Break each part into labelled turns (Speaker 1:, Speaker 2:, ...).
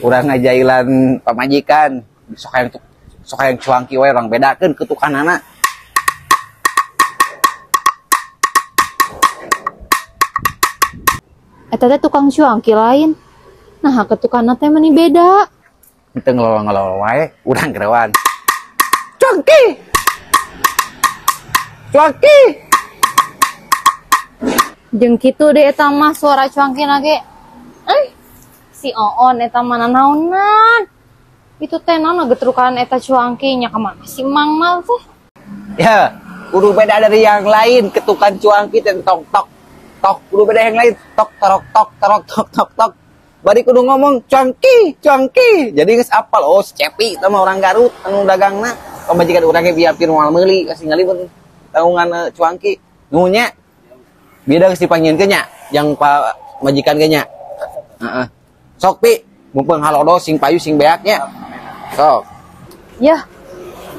Speaker 1: Urang ngajailan pamajikan sok yang cuangki wae orang bedakeun ketukanana.
Speaker 2: Eta teh tukang cuangki lain. Nah, ketukanna teh meni beda.
Speaker 1: Henteu ngelolo-ngelolo wae, urang gerewan. Cuangki. Cuangki.
Speaker 2: Jeung kitu deh eta mah suara cuangkina ge. Si Oon eta mana naonan. Itu teh naon getrukan eta cuangki nya ka mana si Mang Mal teh.
Speaker 1: Ya, kudu beda dari yang lain. Ketukan cuangki teh tok tok tok, kudu beda yang lain. Tok torok tok torok tok tok tok. Bari kudu ngomong cuangki, cuangki. Jadi geus apal. Oh, si Cepi teh mah orang Garut anu dagangna. Pamajikan urang ge biar moal meuli kasih ngalipun taungan cuangki. Nunya beda geus dipanggieunkeun nya yang majikan ge nya. Heeh. Sok Pi, mumpung halodo sing payu sing beaknya. Sok.
Speaker 2: Yah,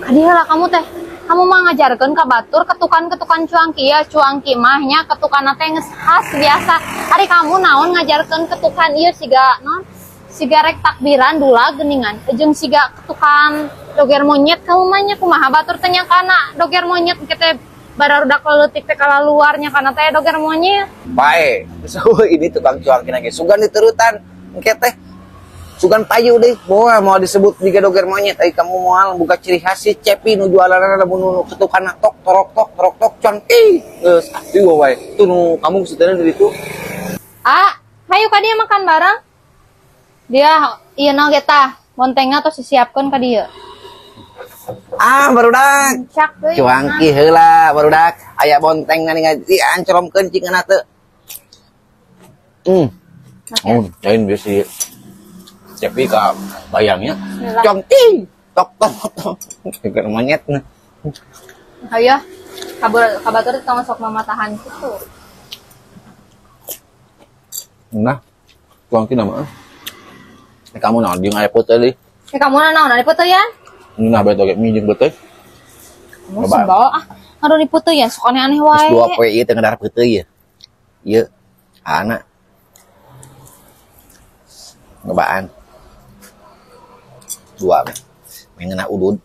Speaker 2: kadieu lah kamu teh. Kamu mah ngajarkeun ka batur ketukan-ketukan cuangki ya, cuangki mah nya ketukanna teh geus khas biasa. Ari kamu naon ngajarkeun ketukan ieu siga naon? Siga rek takbiran dula geuningan. Jeung siga ketukan doger monyet kamu mah nya kumaha batur teh nyangkana doger monyet kita bararudak leutik teh kala luarnya kana teh doger monyet.
Speaker 1: Bae. So, ini tukang cuangki ge sugan diturutan engke teh. Sugan payu deh, boa mau disebut juga doger monyet. Ai kamu moal buka ciri khas si Cepi nu jualanna nu ketukan tok torok tok cuangki. Geus atuh wae. Tuh nu kamu sebenarnya dari itu.
Speaker 2: Hayu ka dieu makan bareng. Dia ieu na ge tah, montengna tos disiapkeun ka dieu.
Speaker 1: Barudak.
Speaker 2: Cak deui.
Speaker 1: Cuangki heula barudak. Aya bontengna ningan diancromkeun cingna teu. Oh, jain biasa Cepi ka bayangnya. Cuangki. Tok tok tok. Doger monyet.
Speaker 2: Hayu kabatur tong sok mamatahan kitu.
Speaker 1: Nah, cuangki nama. Kamu naon jeung aya peuteul deui.
Speaker 2: Kamu naon ari peuteul ya?
Speaker 1: Nah, bae toge mie jeung peuteul.
Speaker 2: Kamu simbol ngaruh di peuteul ya, sok aneh-aneh wae.
Speaker 1: Geus 2 poe ieu teh ngadar peuteul ya. Ieu anak. Ngebaan. 2 mengena udud.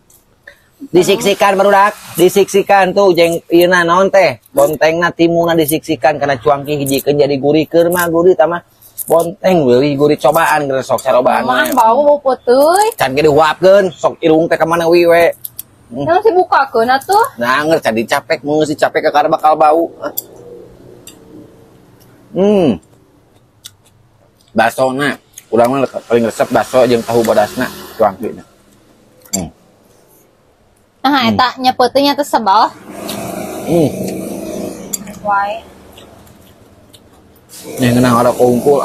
Speaker 1: Disiksikan barudak, disiksikan tuh jeung ieu naon teh. Bontengna timuna disiksikan kana cuangki hijikeun jadi gurih keur mah gurih tah mah. Bonteng beuih gurih cobaan geus sok carobaan.
Speaker 2: Mah bau peuteul.
Speaker 1: Can ge diuapkeun, sok irung teh ka mana we.
Speaker 2: Yang dibukakeun atuh.
Speaker 1: Nah, ngeur can dicapek, mun si capek ka bakal bau. Basona, urang mah paling resep baso jeung tahu bodasna cuangki.
Speaker 2: Eta nya peuteul nya teh sebal. Wae.
Speaker 1: Yang ngenang ada kumpul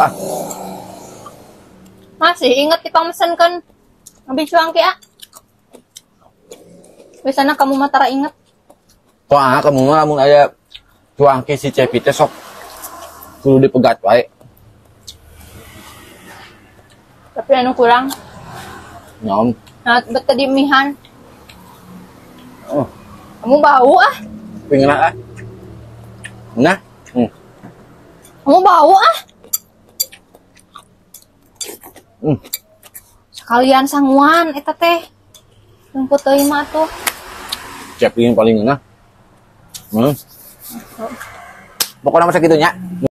Speaker 2: Masih inget dipamesen ngambil cuangki Biasanya kamu mah tara inget.
Speaker 1: Kamu mah lamun aya cuangki si Cepi teh sok kudu dipegat wae.
Speaker 2: Tapi anu kurang.
Speaker 1: Naon?
Speaker 2: Nah, bete di mihan. Kamu bau
Speaker 1: Pengen Nah.
Speaker 2: Kamu bau Sekalian sanguan eta teh. Rumput teuing mah tuh.
Speaker 1: Cepi yang paling enak. Pokoknya masa gitunya.